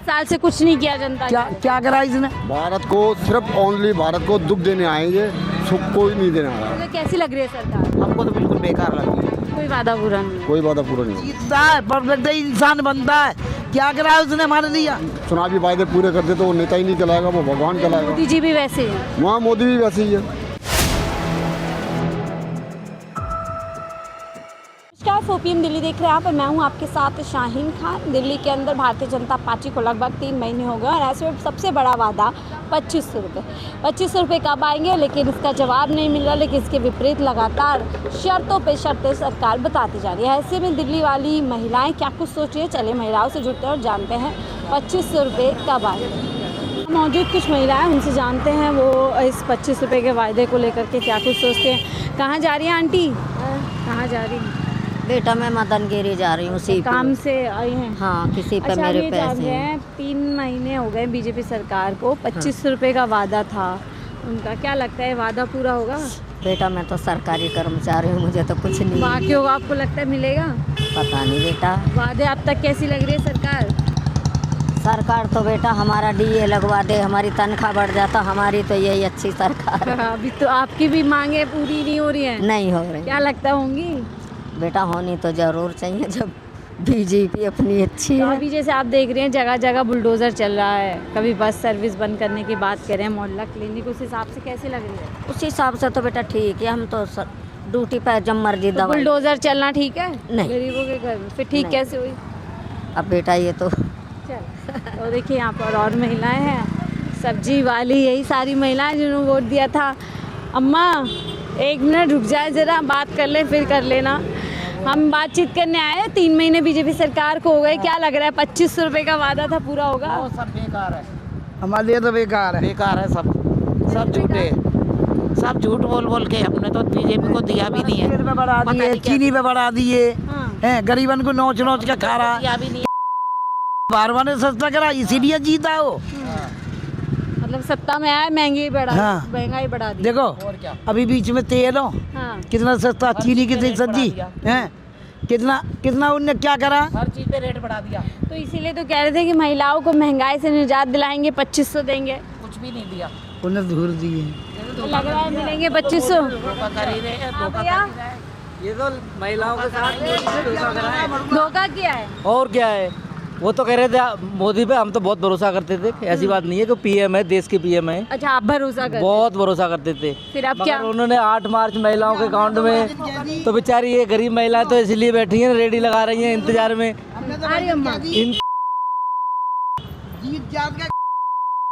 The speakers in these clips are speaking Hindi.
साल से कुछ नहीं किया जनता क्या क्या करा इसने? भारत को सिर्फ ओनली भारत को दुख देने आएंगे, सुख कोई नहीं देने आया। तो कैसी लग रही है सरकार? हमको तो बिल्कुल बेकार लग रही है। कोई वादा पूरा नहीं। कोई वादा पूरा नहीं। जीतता है परफेक्ट इंसान बनता है। क्या करा उसने हमारे लिए? चुनावी वायदे पूरे करते तो वो नेता ही नहीं चलाएगा, वो भगवान चलाएगा। मोदी जी भी वैसे ही हैं। वहाँ मोदी भी वैसे ही है। नमस्कार, फोपीएम दिल्ली देख रहे हैं आप और मैं हूं आपके साथ शाहीन खान। दिल्ली के अंदर भारतीय जनता पार्टी को लगभग 3 महीने हो गए और ऐसे में सबसे बड़ा वादा 2500 रुपये। 2500 रुपये कब आएंगे, लेकिन इसका जवाब नहीं मिल रहा। लेकिन इसके विपरीत लगातार शर्तों पे शर्तें सरकार बताती जा रही है। ऐसे में दिल्ली वाली महिलाएं क्या कुछ सोच रही है, चले महिलाओं से जुड़ते हैं और जानते हैं 2500 रुपये कब आएंगे। मौजूद कुछ महिलाएं, उनसे जानते हैं वो इस 25 रुपये के वायदे को लेकर के क्या कुछ सोचते हैं। कहाँ जा रही हैं आंटी? कहाँ जा रही हैं? बेटा मैं मदनगिरी जा रही हूँ उसी काम से आई हैं? हाँ, किसी पे अच्छा, मेरे ये जान पैसे रहे हैं 3 महीने हो गए बीजेपी सरकार को, 2500 रुपये का वादा था उनका। क्या लगता है वादा पूरा होगा? बेटा मैं तो सरकारी कर्मचारी हूँ, मुझे तो कुछ नहीं। बाकी होगा, आपको लगता है मिलेगा? पता नहीं बेटा। वादे अब तक कैसी लग रही है सरकार? सरकार तो बेटा हमारा डीए लगवा दे, हमारी तनख्वाह बढ़ जाता, हमारी तो यही अच्छी सरकार है। अभी तो आपकी भी मांगे पूरी नहीं हो रही है। नहीं हो रही क्या लगता है होंगी? बेटा, होनी तो जरूर चाहिए जब बीजेपी अपनी अच्छी तो है। अभी जैसे आप देख रहे हैं जगह जगह बुलडोजर चल रहा है, कभी बस सर्विस बंद करने की बात कर रहे हैं, मोहल्ला क्लिनिक, उस हिसाब से कैसी लग रही है? उस हिसाब से तो बेटा ठीक है, हम तो ड्यूटी पे जब मर्जी तो दवा। बुलडोजर चलना ठीक है नहीं। गरीबों के घर में? फिर ठीक नहीं। कैसे हुई? अब बेटा ये तो चल, तो देखिए यहाँ पर और महिलाएं हैं, सब्जी वाली, यही सारी महिलाएं जिन्होंने वोट दिया था। अम्मा 1 मिनट रुक जाए, ज़रा बात कर ले, फिर कर लेना। हम बातचीत करने आए हैं। 3 महीने बीजेपी सरकार को हो गए, क्या लग रहा है 2500 रुपये का वादा था, पूरा होगा? वो सब बेकार है, हमारे लिए तो बेकार है। बेकार है सब झूठे, सब झूठ बोल बोल के हमने तो बीजेपी को दिया भी नहीं है। तेल पे बढ़ा पता दिए, नहीं क्या- चीनी पे बढ़ा दिए हाँ। हैं, गरीबन को नोच नोच के खा रहा। दिया भी नहीं बारवा ने सस्ता करा, इसीलिए जीता वो। मतलब सत्ता में आया, महंगाई बढ़ा, हाँ। महंगाई बढ़ा दी। देखो और क्या। अभी बीच में तेल हो हाँ। कितना सस्ता, चीनी की रेट सब्जी बढ़ा है कितना उनने क्या करा। हर चीज पे रेट बढ़ा दिया, तो इसीलिए तो कह रहे थे कि महिलाओं को महंगाई से निजात दिलाएंगे, 2500 देंगे। कुछ भी नहीं दिया। उन्हें धूर दिए। तो लग रहा है मिलेंगे 2500। धोखा कर ही रहे हैं, धोखा भैया? कर ही रहे हैं। ये तो महिलाओं के साथ धोखा किया है। और क्या है, वो तो कह रहे थे मोदी पे हम तो बहुत भरोसा करते थे, ऐसी बात नहीं है कि पीएम है, देश के पीएम है, अच्छा, आप भरोसा कर? बहुत भरोसा करते थे। फिर अब मगर क्या? उन्होंने 8 मार्च महिलाओं के अकाउंट में, तो बेचारी ये गरीब महिलाएं तो इसलिए बैठी हैं, रेडी लगा रही हैं इंतजार में। अरे अम्मा, इन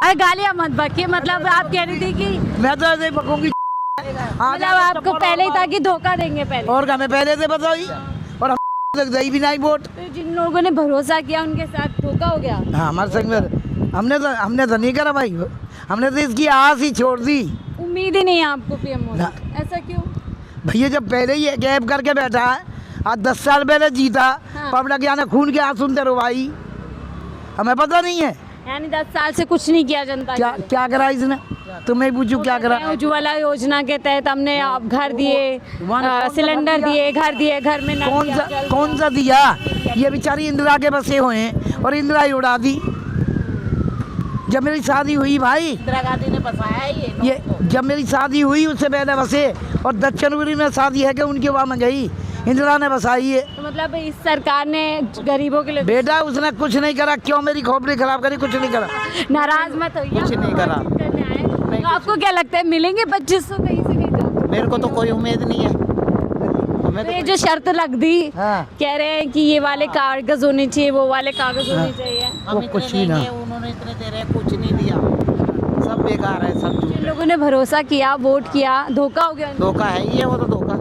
अरे गालियाँ मत बकिए, मतलब आप कह रही थी कि मैं तो ऐसे ही बकूंगी। मतलब आपको पहले ही था कि धोखा देंगे पहले। और क्या, मैं पहले से बताई और हम दही भी नहीं वोट। तो जिन लोगों ने भरोसा किया उनके साथ धोखा हो गया। हाँ, हमारे संग में हमने तो नहीं करा भाई, हमने तो इसकी आस ही छोड़ दी। उम्मीद ही नहीं है आपको पीएम मोदी, ना। ऐसा क्यों? भैया जब पहले ही गैप करके बैठा है, आज 10 साल पहले जीता, हाँ। पब्लिक यानी खून के आंसू दे भाई, हमें पता नहीं है यानी 10 साल से कुछ नहीं किया जनता क्या के लिए। क्या करा इसने। तुम्हें पूछू क्या करा। उज्ज्वला योजना के तहत हमने आप घर दिए, सिलेंडर दिए, घर में नल कौन दिया, सा जल कौन सा दिया? ये बेचारी इंदिरा के बसे हुए हैं और इंदिरा ही उड़ा दी। जब मेरी शादी हुई भाई, इंदिरा गांधी ने बसाया है ये जब मेरी शादी हुई उससे पहले बसे, और दक्षिणपुरी में शादी है कि उनके वहाँ में गई, इंदिरा ने बसाई है। तो मतलब इस सरकार ने गरीबों के लिए बेटा उसने कुछ नहीं करा, क्यों मेरी खोपड़ी खराब करी? कुछ नहीं करा। नाराज मत होइए, कुछ नहीं करा। बातचीत करने आए। तो आपको क्या लगता है मिलेंगे 2500 कहीं से नहीं? मेरे को तो कोई उम्मीद नहीं है। हमें तो तो ये जो शर्त लग दी, हाँ। कह रहे हैं कि ये वाले कागज होने चाहिए, वो वाले कागज होने चाहिए। हम वो इतने कुछ भी ना। देंगे, उन्होंने इतने दे रहे हैं, कुछ नहीं दिया, सब बेकार है, सब जिन लोगों ने भरोसा किया, वोट किया, धोखा हो गया। धोखा है ही है, वो तो धोखा।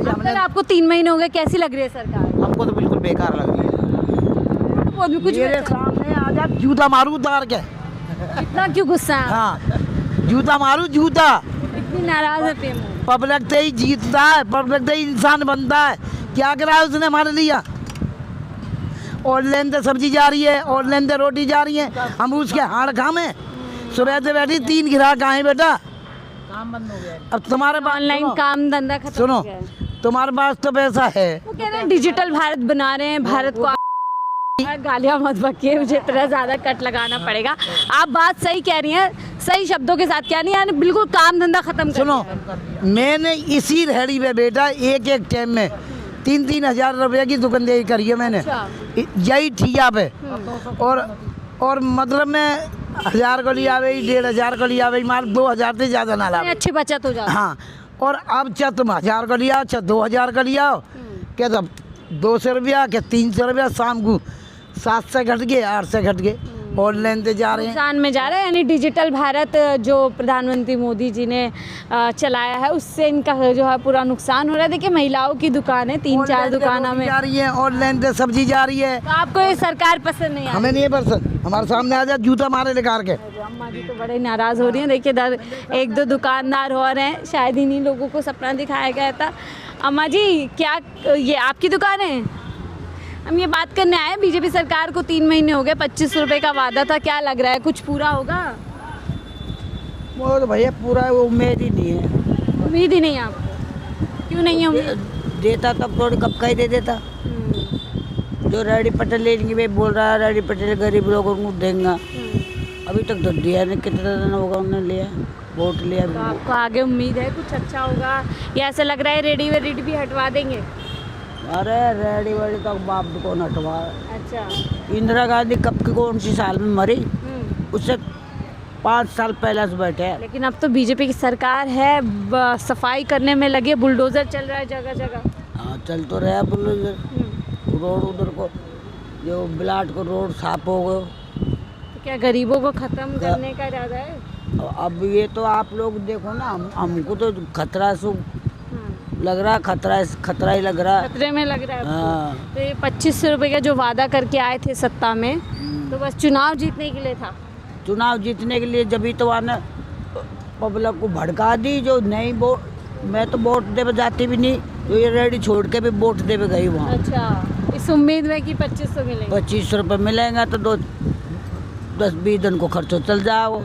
अब तक आपको 3 महीने हो गए, कैसी लग रही है सरकार? हमको तो बिल्कुल बेकार लग रही है। वो भी कुछ मेरे सामने आ जा, जूता मारू उतार के। इतना क्यों गुस्सा है? हाँ, जूता मारू जूता। इतनी नाराज है पीएम मोदी। पब्लिक से ही जीतता है, पब्लिक से ही इंसान बनता है। क्या करा है उसने हमारे लिए? ऑनलाइन से सब्जी जा रही है, ऑनलाइन से रोटी जा रही है, हम उसके हाड़ खामे। सुबह से बैठी 3 ग्राहक आए बेटा, काम बंद हो गया। अब तुम्हारे पास ऑनलाइन काम धंधा खत्म सुनो, हो गया है। तुम्हारे पास तो पैसा है, वो कह रहे हैं डिजिटल भारत बना रहे हैं, भारत को गालियाँ मत बकिए, मुझे इतना ज़्यादा कट लगाना पड़ेगा। आप बात सही कह रही हैं, सही शब्दों के साथ कह रही हैं, यानी बिल्कुल काम धंधा खत्म कर सुनो, दिया। मैंने इसी रेहड़ी पे बेटा एक टाइम में 3-3 हजार रुपये की दुकानदारी करी है मैंने, अच्छा। यही ठिया पे। और मतलब मैं 1000 को लिया गई, 1500 को लिया गई, मार 2000 से ज़्यादा ना ला। अच्छी बचत हो जाती है। हाँ, और अब चाहे तुम 1000 को लिया, चाहे 2000 का लिया हो, क्या तब 200 रुपया, क्या 300 रुपया, शाम को 7 से घट गए, 8 से घट गए। ऑनलाइन से जा रहे हैं, नुकसान में जा रहे हैं, यानी डिजिटल भारत जो प्रधानमंत्री मोदी जी ने चलाया है, उससे इनका जो है पूरा नुकसान हो रहा है। देखिए महिलाओं की दुकान है, 3-4 दुकानों में जा रही है, ऑनलाइन से सब्जी जा रही है। तो आपको ये सरकार पसंद नहीं आई? हमें नहीं है पसंद, हमारे सामने आ जाए जूता मारे निकाल के। अम्मा जी तो बड़े नाराज़ हो रही हैं। देखिए 1-2 दुकानदार और हैं, शायद इन्हीं लोगों को सपना दिखाया गया था। अम्मा जी, क्या ये आपकी दुकान है? हम ये बात करने आए, बीजेपी सरकार को 3 महीने हो गए, 25 रुपए का वादा था, क्या लग रहा है कुछ पूरा होगा? वो तो भैया पूरा उम्मीद ही नहीं है। उम्मीद ही नहीं है आपको? क्यों नहीं है उम्मीद? देता तब थोड़ी कब का ही दे देता। जो रेडी पटेल लेंगे भाई बोल रहा है रेडी पटेल गरीब लोगों को देंगे, अभी तक तो दिया नहीं। कितना दिन होगा उन्होंने लिया, वोट लिया। तो आपको आगे उम्मीद है कुछ अच्छा होगा, या ऐसा लग रहा है रेडी वेडी भी हटवा देंगे? अरे रेडी वेडी तो बाप को हटवा। अच्छा। इंदिरा गांधी कब की कौन सी साल में मरी, उससे 5 साल पहले से बैठे हैं। लेकिन अब तो बीजेपी की सरकार है, सफाई करने में लगे, बुलडोजर चल रहा है जगह जगह। हाँ, चल तो रहा बुलडोजर। रोड उधर को जो बिलाट को रोड साफ हो गए। तो क्या गरीबों को खत्म करने का इरादा है? अब ये तो आप लोग देखो ना, हमको तो खतरा सु लग रहा, खतरा ही लग रहा। खतरे में लग रहा है आपको? हाँ। तो ये 25 रुपए का जो वादा करके आए थे सत्ता में, तो बस चुनाव जीतने के लिए था? चुनाव जीतने के लिए, जब ही तो आना पब्लिक को भड़का दी। जो नहीं वोट, मैं तो वोट देवे जाती भी नहीं, जो ये रेडी छोड़ के भी वोट देवे गई वहाँ। अच्छा, इस उम्मीद में कि 2500 मिलेंगे? 25 रुपये मिलेंगे तो 10-20 दिन को खर्चो चल जाओ।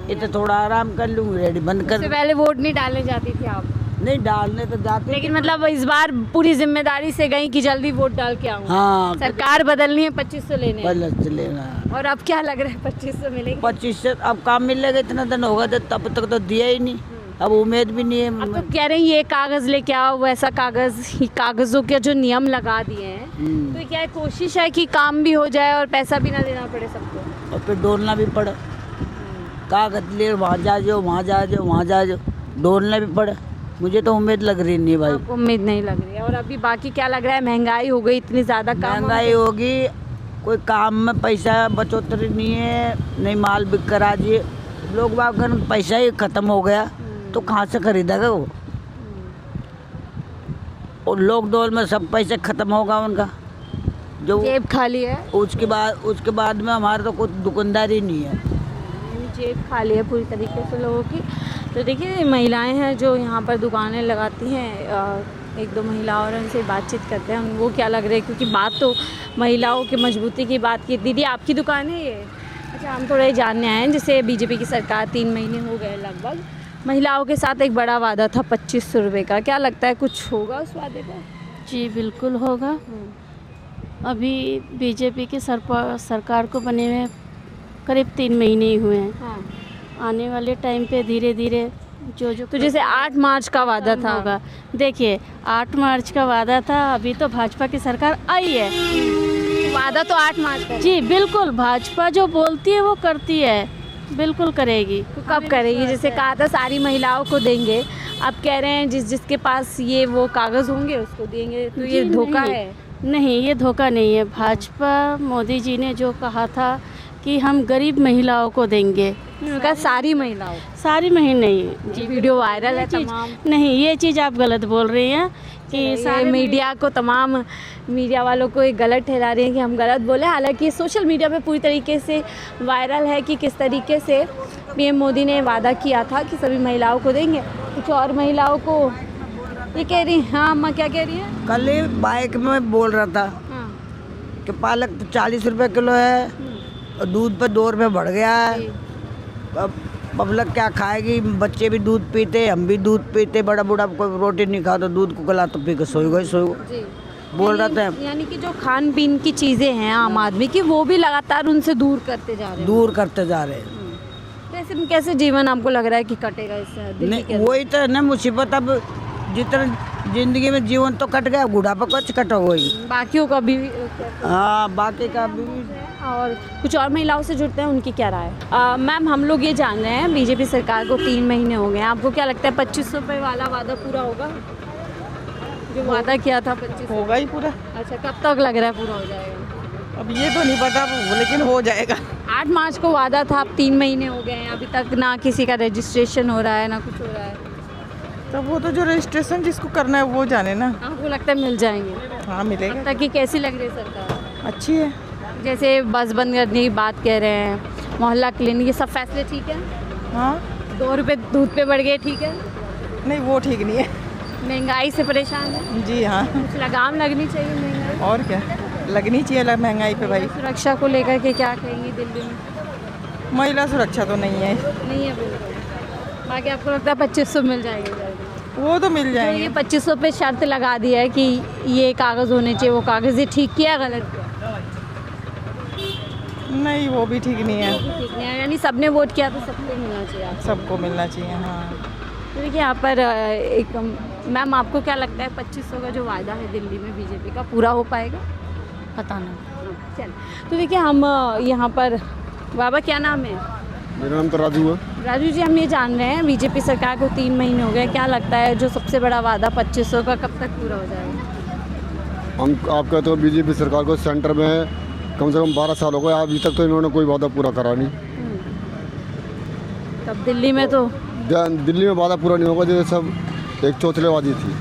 इतना थोड़ा आराम कर लूँगी, रेडी बंद कर। इससे पहले वोट नहीं डालने जाती थी आप? नहीं डालने तो जाते, लेकिन मतलब इस बार पूरी जिम्मेदारी से गई कि जल्दी वोट डाल के आऊँ। हाँ, सरकार बदलनी है, 2500 लेने हैं। पहले लेना। और अब क्या लग रहा है 2500 मिलेंगे? 25 से अब काम मिलेगा, इतना दिन होगा तो तब तक तो दिया ही नहीं, अब उम्मीद भी नहीं अब है। तो कह रहे हैं ये कागज लेके आओ, वैसा कागजों के जो नियम लगा दिए हैं, तो क्या है, कोशिश है कि काम भी हो जाए और पैसा भी ना देना पड़े सबको, और फिर डोलना भी पड़े। कागज ले वहाँ जा जाओ, वहाँ जा जाओ, वहाँ जा जाओ, डोलना भी पड़े। मुझे तो उम्मीद लग रही नहीं भाई। आपको उम्मीद नहीं लग रही है? और अभी बाकी क्या लग रहा है, महंगाई हो गई इतनी ज़्यादा, महंगाई होगी, कोई काम में पैसा बचोतरी नहीं है, नहीं माल बिक कर आ जाइए। लोग बाग पैसा ही ख़त्म हो गया तो कहाँ से खरीदेगा वो? और लॉकडाउन में सब पैसे ख़त्म होगा उनका, जो जेब खाली है। उसके बाद में हमारे तो कुछ दुकानदारी नहीं है, जेब खाली है पूरी तरीके से लोगों की। तो देखिए महिलाएं हैं जो यहाँ पर दुकानें लगाती हैं, 1-2 महिला और उनसे बातचीत करते हैं, वो क्या लग रहा है, क्योंकि बात तो महिलाओं की मजबूती की बात की। दीदी आपकी दुकान है ये? अच्छा, हम थोड़ा ये जानने आए हैं, जैसे बीजेपी की सरकार 3 महीने हो गए लगभग, महिलाओं के साथ एक बड़ा वादा था 2500 रुपये का, क्या लगता है कुछ होगा उस वादे पर? जी बिल्कुल होगा। अभी बीजेपी की सरकार को बने हुए करीब 3 महीने ही हुए हैं। हाँ। आने वाले टाइम पे धीरे धीरे जो तो जैसे 8 मार्च का वादा था, होगा, देखिए 8 मार्च का वादा था, अभी तो भाजपा की सरकार आई है। वादा तो 8 मार्च का। जी बिल्कुल, भाजपा जो बोलती है वो करती है, बिल्कुल करेगी। तो कब करेगी? जैसे कहा था सारी महिलाओं को देंगे, अब कह रहे हैं जिसके पास ये वो कागज़ होंगे उसको देंगे, तो ये धोखा है? नहीं, ये धोखा नहीं है। भाजपा मोदी जी ने जो कहा था कि हम गरीब महिलाओं को देंगे, उनका सारी महिलाओं, सारी महिला नहीं जी, वीडियो वायरल है चीज़ तमाम। नहीं, ये चीज़ आप गलत बोल रही हैं कि सारे मीडिया को, तमाम मीडिया वालों को एक गलत ठहरा रही हैं कि हम गलत बोले। हालांकि सोशल मीडिया पे पूरी तरीके से वायरल है कि किस तरीके से पीएम मोदी ने वादा किया था कि सभी महिलाओं को देंगे। कुछ और महिलाओं को ये कह रही हैं। हाँ अम्मा, क्या कह रही हैं? कल ही बाइक में बोल रहा था हाँ। कि पालक 40 रुपये किलो है और दूध पे 2 रुपये बढ़ गया है। अब पब्लिक क्या खाएगी? बच्चे भी दूध पीते, हम भी दूध पीते, बड़ा बूढ़ा कोई रोटी नहीं खाता, दूध को गला तो पी के सोएगा ही सोएगा। बोल रहे थे यानी कि जो खान पीन की चीज़ें हैं आम आदमी की, वो भी लगातार उनसे दूर करते जा रहे हैं। दूर करते जा रहे हैं। कैसे कैसे जीवन आपको लग रहा है कि कटेगा इससे दिल्ली के नहीं वही तो है ना मुसीबत। अब जितना जिंदगी में जीवन तो कट गया, बुढ़ापा कुछ कटा वही। बाकियों का भी हाँ बाकी का भी। और कुछ और महिलाओं से जुड़ते हैं, उनकी क्या राय है। मैम हम लोग ये जान रहे हैं बीजेपी सरकार को 3 महीने हो गए हैं, आपको क्या लगता है 2500 रुपये वाला वादा पूरा होगा? जो वादा किया था 2500 होगा ही पूरा। अच्छा, कब तक लग रहा है पूरा हो जाएगा? अब ये तो नहीं पता, लेकिन हो जाएगा। 8 मार्च को वादा था, अब 3 महीने हो गए हैं, अभी तक ना किसी का रजिस्ट्रेशन हो रहा है ना कुछ हो रहा है। तो वो तो जो रजिस्ट्रेशन जिसको करना है वो जाने ना। आपको लगता है मिल जाएंगे? हाँ मिलेगा। अब तक की कैसी लग रही है सरकार? अच्छी है। जैसे बस बंद करने की बात कह रहे हैं, मोहल्ला क्लिनिक, ये सब फैसले ठीक है? हाँ 2 रुपये दूध पे बढ़ गए, ठीक है? नहीं वो ठीक नहीं है। महंगाई से परेशान है? जी हाँ। कुछ लगाम लगनी चाहिए महंगाई? और क्या लगनी चाहिए महंगाई पे भाई। सुरक्षा को लेकर के क्या कहेंगी दिल्ली में? महिला सुरक्षा तो नहीं है। नहीं है बिल्कुल। बाकी आपको लगता है 2500 मिल जाएंगे जल्दी? वो तो मिल तो ये जाएंगे। 2500 पे शर्त लगा दी है कि ये कागज़ होने चाहिए, वो कागज़, ये ठीक किया गलत किया? नहीं वो भी ठीक नहीं है। ठीक नहीं है, यानी सबने वोट किया तो सबको मिलना चाहिए आपको। सबको मिलना चाहिए। हाँ तो देखिए यहाँ पर एक मैम आपको क्या लगता है 2500 का जो वादा है दिल्ली में बीजेपी का, पूरा हो पाएगा? पता नहीं। चल तो देखिए हम यहाँ पर, बाबा क्या नाम है? मेरा नाम तो राजू है। राजू जी, हम ये जान रहे हैं बीजेपी सरकार को 3 महीने हो गए, क्या लगता है जो सबसे बड़ा वादा 2500 का कब तक पूरा हो जाएगा? हम आप कहते हो बीजेपी सरकार को सेंटर में कम से कम 12 साल हो गए, अभी तक तो इन्होंने कोई वादा पूरा करा नहीं। तब दिल्ली में तो दिल्ली में वादा पूरा नहीं होगा, जैसे सब एक चौचलेबाजी थी,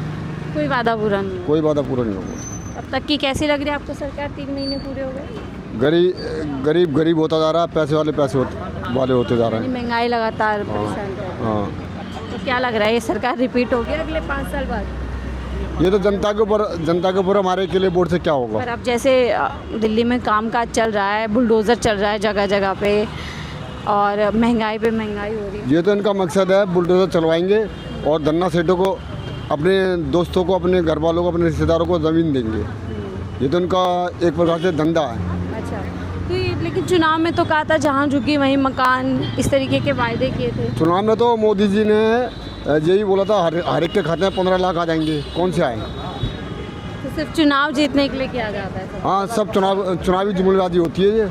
कोई वादा पूरा नहीं हुआ। कोई वादा पूरा नहीं होगा। अब तक की कैसी लग रही है आपको सरकार? 3 महीने पूरे हो गए, गरीब होता जा रहा है, पैसे वाले वाले होते जा रहे यानी हैं। महंगाई लगातार परेशान कर रही है। हाँ तो क्या लग रहा है ये सरकार रिपीट होगी अगले 5 साल बाद? ये तो जनता के ऊपर हमारे के लिए वोट से क्या होगा। पर अब जैसे दिल्ली में कामकाज चल रहा है, बुलडोज़र चल रहा है जगह जगह पे, और महंगाई पे महंगाई हो रही है। ये तो इनका मकसद है, बुलडोजर चलवाएंगे और धन्ना सेठों को, अपने दोस्तों को, अपने घर वालों को, अपने रिश्तेदारों को ज़मीन देंगे। ये तो इनका एक प्रकार से धंधा है। अच्छा, तो ये लेकिन चुनाव में तो कहा था जहाँ झुकी वहीं मकान, इस तरीके के वायदे किए थे। चुनाव में तो मोदी जी ने यही बोला था, हर एक के खाते में 15 लाख आ जाएंगे। कौन से आए? तो सिर्फ चुनाव जीतने के लिए किया जाता है? हाँ, सब चुनावी जुमलेबाजी होती है ये।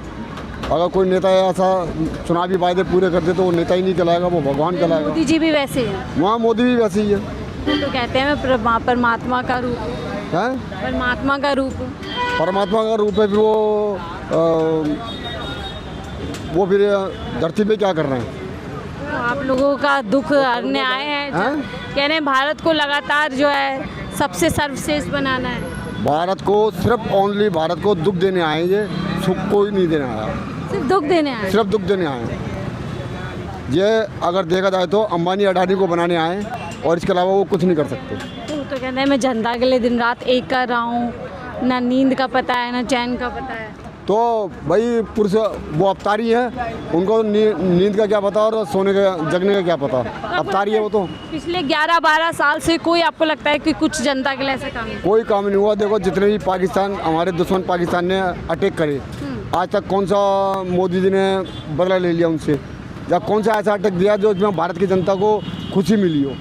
अगर कोई नेता ऐसा चुनावी वायदे पूरे कर दे तो वो नेता ही नहीं कहलाएगा, वो भगवान कहलाएगा। मोदी जी भी वैसे ही हैं। वहाँ मोदी भी वैसे ही है। तो कहते हैं मैं परमात्मा का रूप हूँ। हैं? परमात्मा का रूप हूँ। परमात्मा का रूप है, फिर वो फिर धरती पे क्या कर रहे हैं? तो आप लोगों का दुख हरने आए हैं, कह रहे हैं भारत को लगातार जो है सबसे सर्वश्रेष्ठ बनाना है। भारत को सिर्फ ओनली भारत को दुख देने आए, ये सुख कोई नहीं देने आया। सिर्फ दुख देने आए? सिर्फ दुख देने आए। ये अगर देखा जाए तो अंबानी अडानी को बनाने आए, और इसके अलावा वो कुछ नहीं कर सकते। तो कहते हैं मैं जनता के लिए दिन रात एक कर रहा हूँ, ना नींद का पता है ना चैन का पता है। तो भाई पुरुष वो अवतारी है, उनको नींद का क्या पता और सोने का जगने का क्या पता। अवतारी है वो तो। पिछले 11-12 साल से कोई आपको लगता है कि कुछ जनता के लिए ऐसा काम नहीं? कोई काम नहीं हुआ। देखो जितने भी पाकिस्तान, हमारे दुश्मन पाकिस्तान ने अटैक करे, आज तक कौन सा मोदी जी ने बदला ले लिया उनसे, या कौन सा ऐसा अटैक दिया जो इसमें भारत की जनता को खुशी मिली हो?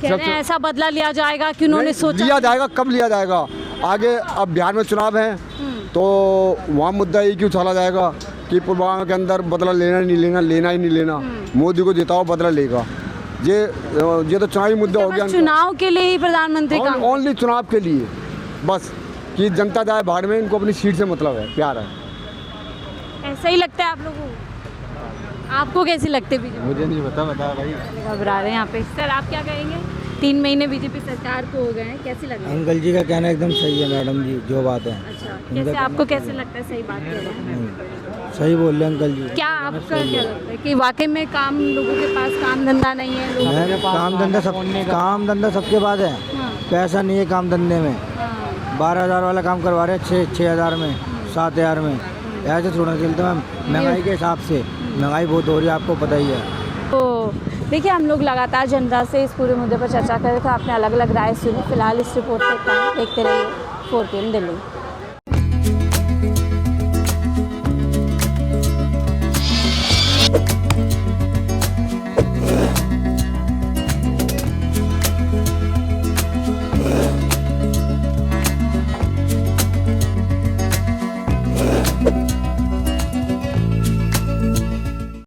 कह रहे हैं ऐसा बदला लिया जाएगा कि उन्होंने सोचा। लिया जाएगा, कब लिया जाएगा? आगे अब बिहार में चुनाव है तो वहाँ मुद्दा ये क्यों उछाला जाएगा कि पुलवामा के अंदर बदला लेना नहीं लेना, लेना ही नहीं लेना, मोदी को जिताओ बदला लेगा। ये तो चुनावी मुद्दा हो गया। चुनाव के लिए ही प्रधानमंत्री काम? ओनली चुनाव के लिए बस, कि जनता जाए बाहर में, इनको अपनी सीट से मतलब है, प्यार है। ऐसा ही लगता है आप लोगों को? आपको कैसी लगती है बीजेपी? मुझे नहीं पता, बता भाई। घबरा रहे हैं यहाँ पे। सर आप क्या कहेंगे? 3 महीने बीजेपी सरकार को हो गए हैं, कैसी लग रही है? अंकल जी का कहना एकदम सही है मैडम जी, जो बात है। अच्छा, कैसे आपको कैसे लगता है सही बात कह रहे हैं? सही बोल रहे हैं अंकल जी। क्या आपका क्या लगता है कि वाकई में काम, लोगों के पास काम धंधा नहीं है? लोग काम धंधा सबके पास है, पैसा नहीं है काम धंधे में। 12,000 वाला काम करवा रहे हैं 6,000 में, 7,000 में। ऐसे थोड़ा चलता मैम, महंगाई के हिसाब से महंगाई बहुत हो रही है, आपको पता ही है। तो देखिए हम लोग लगातार जनता से इस पूरे मुद्दे पर चर्चा कर रहे थे, आपने अलग अलग राय सुनी। फिलहाल इस रिपोर्ट पे देखते रहिए। 4 PM दिल्ली।